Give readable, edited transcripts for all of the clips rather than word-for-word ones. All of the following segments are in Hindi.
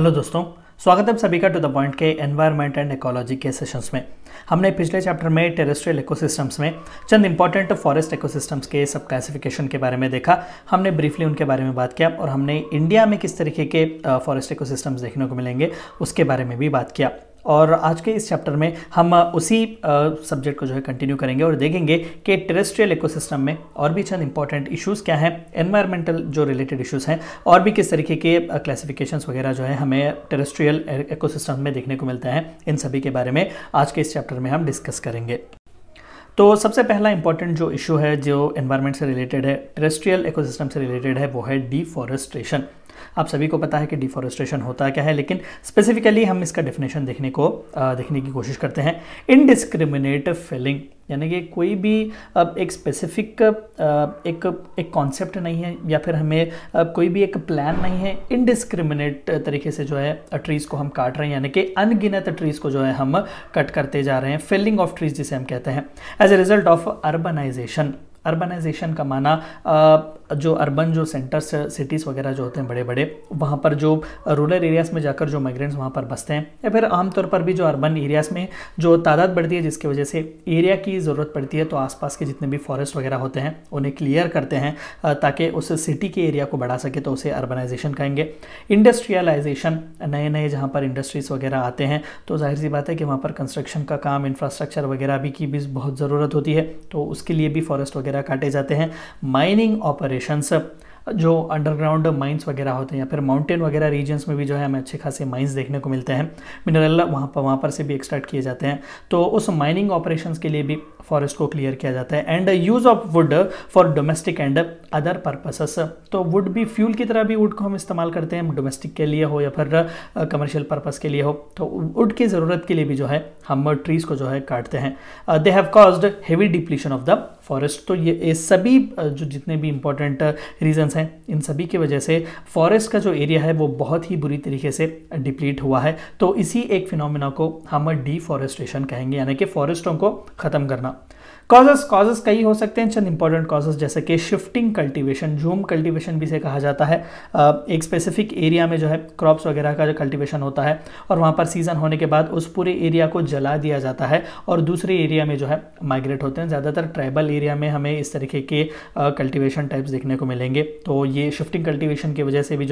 हेलो दोस्तों, स्वागत है आप सभी का टू द पॉइंट के एनवायरनमेंट एंड इकोलॉजी के सेशंस में। हमने पिछले चैप्टर में टेरेस्ट्रियल इकोसिस्टम्स में चंद इंपॉर्टेंट फॉरेस्ट इकोसिस्टम्स के सब क्लासिफिकेशन के बारे में देखा। हमने ब्रीफली उनके बारे में बात किया और हमने इंडिया में किस तरीके के फॉरेस्ट इकोसिस्टम्स देखने को मिलेंगे उसके बारे में भी बात किया। और आज के इस चैप्टर में हम उसी सब्जेक्ट को कंटिन्यू करेंगे और देखेंगे कि टेरेस्ट्रियल इकोसिस्टम में और भी चंद इंपॉर्टेंट इश्यूज़ क्या हैं, एनवायरमेंटल जो रिलेटेड इश्यूज़ हैं और भी किस तरीके के क्लासिफिकेशंस वगैरह हमें टेरेस्ट्रियल इकोसिस्टम में देखने को मिलते हैं। इन सभी के बारे में आज के इस चैप्टर में हम डिस्कस करेंगे। तो सबसे पहला इंपॉर्टेंट जो इशू है जो एनवायरनमेंट से रिलेटेड है, टेरेस्ट्रियल इकोसिस्टम से रिलेटेड है, वो है डिफॉरेस्टेशन। आप सभी को पता है कि डिफॉरेस्टेशन होता क्या है, लेकिन स्पेसिफिकली हम इसका डेफिनेशन देखने की कोशिश करते हैं। इनडिस्क्रिमिनेट फेलिंग, यानी कि कोई भी एक स्पेसिफिक एक कॉन्सेप्ट नहीं है या फिर हमें कोई भी एक प्लान नहीं है। इनडिस्क्रिमिनेट तरीके से ट्रीज़ को हम काट रहे हैं, यानी कि अनगिनत ट्रीज़ को हम कट करते जा रहे हैं। फेलिंग ऑफ ट्रीज़ जिसे हम कहते हैं as a result of urbanisation. Urbanisation का माना जो अर्बन जो सेंटर्स सिटीज़ वगैरह जो होते हैं बड़े बड़े, वहाँ पर जो रूरल एरियाज़ में जाकर जो माइग्रेंट्स वहाँ पर बसते हैं, या फिर आमतौर पर भी जो अर्बन एरियाज़ में जो तादाद बढ़ती है जिसकी वजह से एरिया की ज़रूरत पड़ती है, तो आसपास के जितने भी फॉरेस्ट वगैरह होते हैं उन्हें क्लियर करते हैं ताकि उस सिटी के एरिया को बढ़ा सके, तो उसे अर्बनाइजेशन कहेंगे। इंडस्ट्रियलाइजेशन, नए नए जहाँ पर इंडस्ट्रीज़ वगैरह आते हैं तो जाहिर सी बात है कि वहाँ पर कंस्ट्रक्शन का काम, इंफ्रास्ट्रक्चर वगैरह की भी बहुत ज़रूरत होती है, तो उसके लिए भी फॉरेस्ट वगैरह काटे जाते हैं। माइनिंग ऑपरेशंस, जो अंडरग्राउंड माइंस वगैरह होते हैं या फिर माउंटेन वगैरह रीजन्स में भी हमें अच्छे खासे माइंस देखने को मिलते हैं, मिनरल वहाँ पर से भी एक्सट्रैक्ट किए जाते हैं, तो उस माइनिंग ऑपरेशंस के लिए भी फॉरेस्ट को क्लियर किया जाता है। And use of would for domestic and other purposes, तो वुड भी फ्यूल की तरह भी वुड को हम इस्तेमाल करते हैं, डोमेस्टिक के लिए हो या फिर कमर्शियल पर्पस के लिए हो, तो वुड की ज़रूरत के लिए भी हम ट्रीज़ को काटते हैं। They have caused heavy depletion of the forest, तो ये सभी जो जितने भी इंपॉर्टेंट रीजंस हैं, इन सभी की वजह से फॉरेस्ट का जो एरिया है वो बहुत ही बुरी तरीके से डिप्लीट हुआ है। तो इसी एक फिनोमेना को हम डिफॉरेस्टेशन कहेंगे, यानी कि फॉरेस्टों को ख़त्म करना। कॉजेस कई हो सकते हैं, चंद इंपॉर्टेंट कॉजेस जैसे कि शिफ्टिंग कल्टीवेशन, झूम कल्टीवेशन भी से कहा जाता है। एक स्पेसिफिक एरिया में क्रॉप्स वगैरह का जो कल्टीवेशन होता है और वहाँ पर सीजन होने के बाद उस पूरे एरिया को जला दिया जाता है और दूसरे एरिया में माइग्रेट होते हैं। ज़्यादातर ट्राइबल एरिया में हमें इस तरीके के कल्टीवेशन टाइप्स देखने को मिलेंगे, तो ये शिफ्टिंग कल्टीवेशन की वजह से भी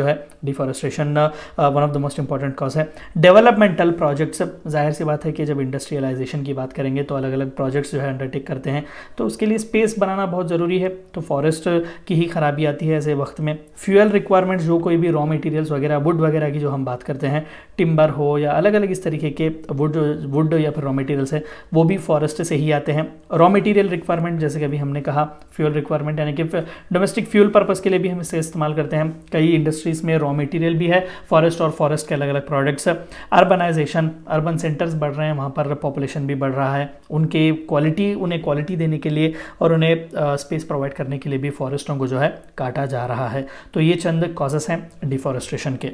deforestation one of the most important cause है। डेवलपमेंटल प्रोजेक्ट्स, जाहिर सी बात है कि जब इंडस्ट्रियलाइजेशन की बात करेंगे तो अलग अलग प्रोजेक्ट्स अंडरटेक करते हैं, तो उसके लिए स्पेस बनाना बहुत ज़रूरी है, तो फॉरेस्ट की ही खराबी आती है ऐसे वक्त में। फ्यूल रिक्वायरमेंट्स, जो कोई भी रॉ मटेरियल्स वगैरह, वुड वगैरह की जो हम बात करते हैं, टिम्बर हो या अलग अलग इस तरीके के वुड या फिर रॉ मटेरियल्स है, वो भी फॉरेस्ट से ही आते हैं। रॉ मटेरियल रिक्वायरमेंट, जैसे कि अभी हमने कहा फ्यूल रिक्वायरमेंट, यानी कि डोमेस्टिक फ्यूल पर्पज़ के लिए भी हम इसे इस्तेमाल करते हैं। कई इंडस्ट्रीज़ में रॉ मटेरियल भी है फॉरेस्ट और फॉरेस्ट के अलग अलग प्रोडक्ट्स। अर्बनाइजेशन, अर्बन सेंटर्स बढ़ रहे हैं, वहाँ पर पॉपुलेशन भी बढ़ रहा है, उन्हें क्वालिटी देने के लिए और उन्हें स्पेस प्रोवाइड करने के लिए भी फॉरेस्टों को काटा जा रहा है। तो ये चंद कॉजेस हैं डिफॉरेस्टेशन के।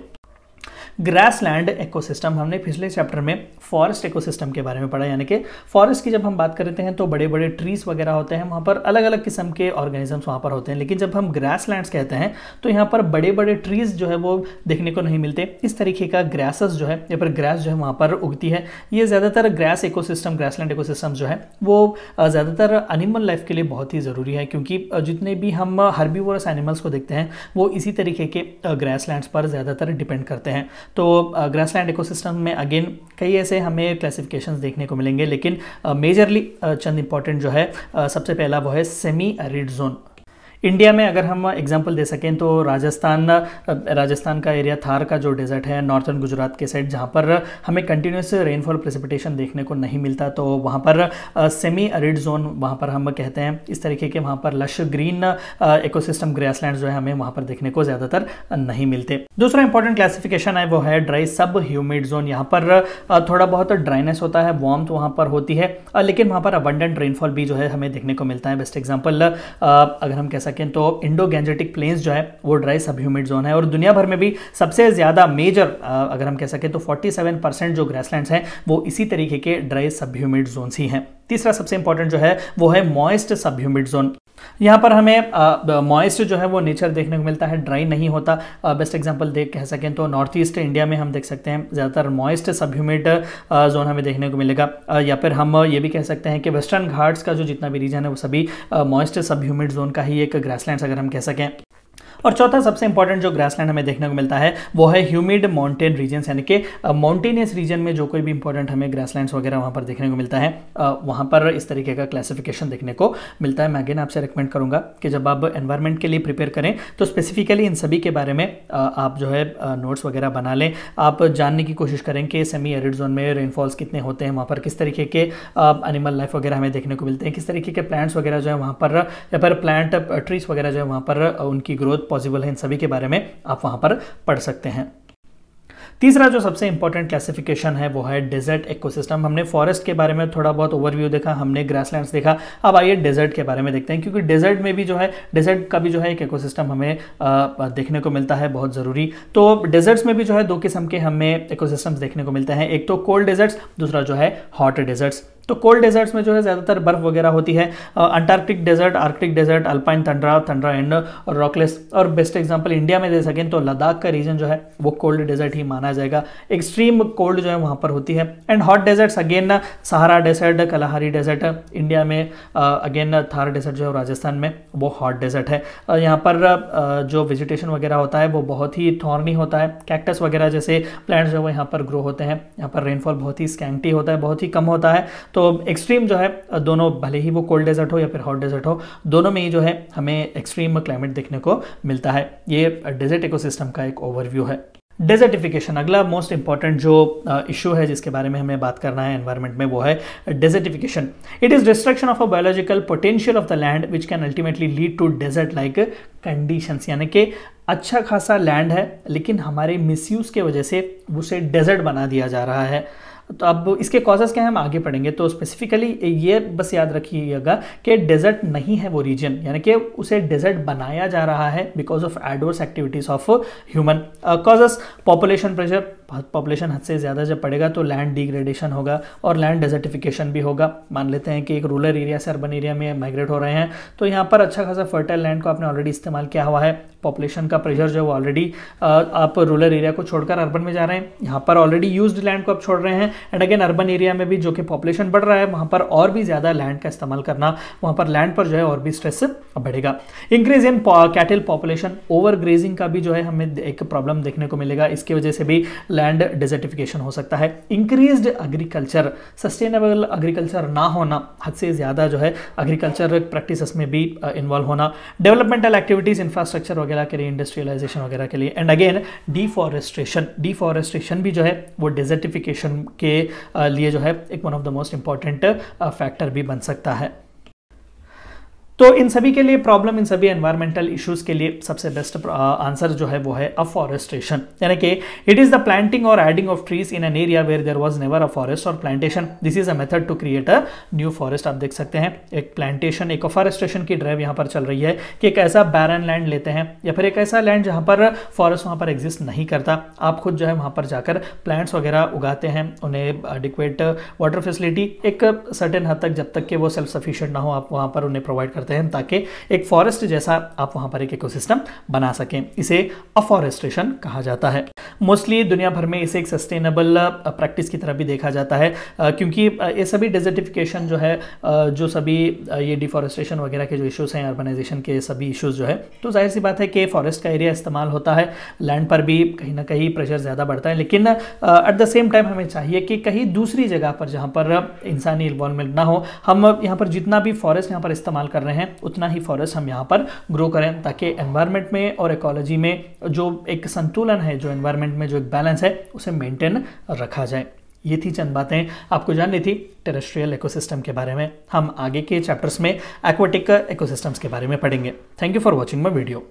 ग्रासलैंड इकोसिस्टम, हमने पिछले चैप्टर में फॉरेस्ट इकोसिस्टम के बारे में पढ़ा, यानी कि फॉरेस्ट की जब हम बात करते हैं तो बड़े बड़े ट्रीज वगैरह होते हैं, वहाँ पर अलग अलग किस्म के ऑर्गेनिजम्स वहाँ पर होते हैं। लेकिन जब हम ग्रासलैंड्स कहते हैं तो यहाँ पर बड़े बड़े ट्रीज वो देखने को नहीं मिलते। इस तरीके का ग्रासेस या फिर ग्रास वहाँ पर उगती है। ये ज़्यादातर ग्रास इकोसिस्टम, ग्रासलैंड इकोसिस्टम वो ज़्यादातर एनिमल लाइफ के लिए बहुत ही ज़रूरी है, क्योंकि जितने भी हम हर्बीवोरस एनिमल्स को देखते हैं वो इसी तरीके के ग्रासलैंड्स पर ज़्यादातर डिपेंड करते हैं। तो ग्रासलैंड इकोसिस्टम में अगेन कई ऐसे हमें क्लासिफिकेशंस देखने को मिलेंगे, लेकिन मेजरली चंद इंपॉर्टेंट सबसे पहला वो है सेमी एरिड जोन। इंडिया में अगर हम एग्जांपल दे सकें तो राजस्थान का एरिया, थार का जो डेजर्ट है, नॉर्थर्न गुजरात के साइड, जहाँ पर हमें कंटिन्यूस रेनफॉल प्रेसिपिटेशन देखने को नहीं मिलता, तो वहाँ पर सेमी एरिड जोन वहाँ पर हम कहते हैं। इस तरीके के वहाँ पर लश ग्रीन इकोसिस्टम ग्रासलैंड्स हमें वहाँ पर देखने को ज़्यादातर नहीं मिलते। दूसरा इंपॉर्टेंट क्लासिफिकेशन है वो है ड्राई सब ह्यूमिड जोन। यहाँ पर थोड़ा बहुत ड्राइनेस होता है, वार्मथ वहाँ पर होती है, लेकिन वहाँ पर अबंडेंट रेनफॉल भी हमें देखने को मिलता है। बेस्ट एग्जाम्पल अगर हम कह सकें तो इंडो गैंजेटिक प्लेन्स वो ड्राई सब ह्यूमिड जोन है, और दुनिया भर में भी सबसे ज़्यादा मेजर अगर हम कह सकें तो 47% जो ग्रासलैंड्स हैं वो इसी तरीके के ड्राई सब ह्यूमिड जोन्स ही हैं। तीसरा सबसे इंपॉर्टेंट वो है मॉइस्ट सब ह्यूमिड जोन। यहाँ पर हमें मॉइस्ट जो है वो नेचर देखने को मिलता है, ड्राई नहीं होता। बेस्ट एग्जांपल देख कह सकें तो नॉर्थ ईस्ट इंडिया में हम देख सकते हैं ज़्यादातर मॉइस्ट सब ह्यूमिड जोन हमें देखने को मिलेगा, या फिर हम ये भी कह सकते हैं कि वेस्टर्न घाट्स का जो जितना भी रीजन है वो सभी मॉइस्ट सब ह्यूमिड जोन का ही एक ग्रासलैंड्स अगर हम कह सकें। और चौथा सबसे इंपॉर्टेंट जो ग्रासलैंड हमें देखने को मिलता है वो है ह्यूमिड माउंटेन रीजन्स, यानी कि माउंटेनियस रीजन में जो कोई भी इंपॉर्टेंट हमें ग्रासलैंड्स वगैरह वहाँ पर देखने को मिलता है, वहाँ पर इस तरीके का क्लासिफिकेशन देखने को मिलता है। मैं अगेन आपसे रिकमेंड करूँगा कि जब आप एनवायरनमेंट के लिए प्रिपेयर करें तो स्पेसिफिकली इन सभी के बारे में आप जो है नोट्स वगैरह बना लें। आप जानने की कोशिश करें कि सेमी एरिड जोन में रेनफॉल्स कितने होते हैं, वहाँ पर किस तरीके के एनिमल लाइफ वगैरह हमें देखने को मिलते हैं, किस तरीके के प्लांट्स वगैरह जो है वहाँ पर, या फिर प्लांट ट्रीज वगैरह जो है वहाँ पर उनकी ग्रोथ पॉसिबल है, इन सभी के बारे में आप वहां पर पढ़ सकते हैं। तीसरा जो सबसे इंपॉर्टेंट क्लासिफिकेशन है वो है डेजर्ट इकोसिस्टम। हमने फॉरेस्ट के बारे में थोड़ा बहुत ओवरव्यू देखा, हमने ग्रासलैंड्स देखा, अब आइए डेजर्ट के बारे में देखते हैं, क्योंकि डेजर्ट में भी जो है डेजर्ट का भी जो है एक इकोसिस्टम हमें देखने को मिलता है बहुत ज़रूरी। तो डेजर्ट्स में भी जो है दो किस्म के हमें इकोसिस्टम्स देखने को मिलते हैं, एक तो कोल्ड डेजर्ट्स, दूसरा जो है हॉट डेजर्ट्स। तो कोल्ड डेजर्ट्स में जो है ज़्यादातर बर्फ वगैरह होती है, Antarctic desert, Arctic desert, alpine tundra and rockless. और बेस्ट एग्जांपल इंडिया में दे सकें तो लद्दाख का रीजन जो है वो कोल्ड डेजर्ट ही माना जाएगा, एक्सट्रीम कोल्ड जो है वहाँ पर होती है। And hot deserts again Sahara desert, Kalahari desert, India में अगेन थार डेजर्ट जो है राजस्थान में वो हॉट डेजर्ट है। यहाँ पर जो वेजिटेशन वगैरह होता है वो बहुत ही थॉर्नी होता है, कैक्टस वगैरह जैसे प्लांट्स जो है यहाँ पर ग्रो होते हैं। यहाँ पर रेनफॉल बहुत ही स्कैंटी होता है, बहुत ही कम होता है। तो एक्सट्रीम जो है दोनों, भले ही वो कोल्ड डेजर्ट हो या फिर हॉट डेजर्ट हो, दोनों में ही जो है हमें एक्सट्रीम क्लाइमेट देखने को मिलता है। ये डेजर्ट इकोसिस्टम का एक ओवरव्यू है। डेजर्टिफिकेशन अगला मोस्ट इंपॉर्टेंट जो इशू है जिसके बारे में हमें बात करना है एनवायरनमेंट में वो है desertification. It is destruction of a biological potential of the land which can ultimately lead to desert like conditions, यानी कि अच्छा खासा लैंड है लेकिन हमारे मिसयूज के वजह से उसे डेजर्ट बना दिया जा रहा है। तो अब इसके कॉजेस क्या हैं हम आगे पढ़ेंगे। तो स्पेसिफिकली ये बस याद रखिएगा कि डेजर्ट नहीं है वो रीजन, यानी कि उसे डेजर्ट बनाया जा रहा है because of adverse activities of human. Causes population pressure, population हद से ज़्यादा जब पड़ेगा तो लैंड डिग्रेडेशन होगा और लैंड डेजर्टिफिकेशन भी होगा। मान लेते हैं कि एक रूरल एरिया से अर्बन एरिया में माइग्रेट हो रहे हैं, तो यहाँ पर अच्छा खासा फर्टाइल लैंड को आपने ऑलरेडी इस्तेमाल किया हुआ है, पॉपुलेशन का प्रेशर जो है वो ऑलरेडी आप रूरल एरिया को छोड़कर अर्बन में जा रहे हैं, यहाँ पर ऑलरेडी यूज्ड लैंड को आप छोड़ रहे हैं। एंड अगेन अर्बन एरिया में भी जो कि पॉपुलेशन बढ़ रहा है वहाँ पर और भी ज़्यादा लैंड का इस्तेमाल करना, वहाँ पर लैंड पर जो है और भी स्ट्रेस बढ़ेगा। Increase in cattle population, over grazing का भी जो है हमें एक प्रॉब्लम देखने को मिलेगा, इसकी वजह से भी लैंड डेजर्टिफिकेशन हो सकता है। इंक्रीज्ड एग्रीकल्चर, सस्टेनेबल एग्रीकल्चर ना होना, हद से ज़्यादा जो है एग्रीकल्चर प्रैक्टिसेस में भी इन्वॉल्व होना, डेवलपमेंटल एक्टिविटीज़ इंफ्रास्ट्रक्चर वगैरह के लिए, इंडस्ट्रियलाइजेशन वगैरह के लिए। एंड अगेन डिफॉरेस्टेशन भी जो है वो डेजर्टिफिकेशन के लिए जो है एक one of the most important factor भी बन सकता है। तो इन सभी के लिए प्रॉब्लम, इन सभी एनवायरमेंटल इश्यूज के लिए सबसे बेस्ट आंसर जो है वो है अफॉरेस्टेशन, यानी कि इट इज द प्लांटिंग और adding of trees in an area where there was never a forest और plantation. This is a method to create a new forest. आप देख सकते हैं एक प्लांटेशन, एक अफॉरेस्टेशन की ड्राइव यहाँ पर चल रही है कि एक ऐसा बैरन लैंड लेते हैं या फिर एक ऐसा लैंड जहाँ पर फॉरेस्ट वहाँ पर एग्जिस्ट नहीं करता, आप खुद जो है वहाँ पर जाकर प्लांट्स वगैरह उगाते हैं, उन्हें एडिक्वेट वाटर फैसिलिटी एक सर्टेन हद तक, जब तक कि वो सेल्फ सफिशिएंट ना हो, आप वहाँ पर उन्हें प्रोवाइड करते हैं ताकि एक फॉरेस्ट जैसा आप वहां पर एक इकोसिस्टम बना सकें। इसे अफॉरेस्टेशन कहा जाता है। मोस्टली दुनिया भर में इसे एक सस्टेनेबल प्रैक्टिस की तरह भी देखा जाता है, क्योंकि ये सभी डेजर्टिफिकेशन जो है, जो सभी ये डिफॉरेस्टेशन वगैरह के जो इश्यूज हैं, अर्बनाइजेशन के सभी इश्यूज जो है, तो जाहिर सी बात है कि फॉरेस्ट का एरिया इस्तेमाल होता है, लैंड पर भी कहीं ना कहीं प्रेशर ज़्यादा बढ़ता है, लेकिन एट द सेम टाइम हमें चाहिए कि कहीं दूसरी जगह पर जहाँ पर इंसानी इन्वॉल्वमेंट ना हो, हम यहाँ पर जितना भी फॉरेस्ट यहाँ पर इस्तेमाल कर रहे हैं उतना ही फॉरेस्ट हम यहाँ पर ग्रो करें, ताकि एनवायरनमेंट में और इकोलॉजी में जो एक संतुलन है, जो एनवायरनमेंट में जो एक बैलेंस है, उसे मेंटेन रखा जाए। ये थी चंद बातें आपको जाननी थी टेरेस्ट्रियल इकोसिस्टम के बारे में। हम आगे के चैप्टर्स में एक्वाटिक इकोसिस्टम्स के बारे में पढ़ेंगे। Thank you for watching my video.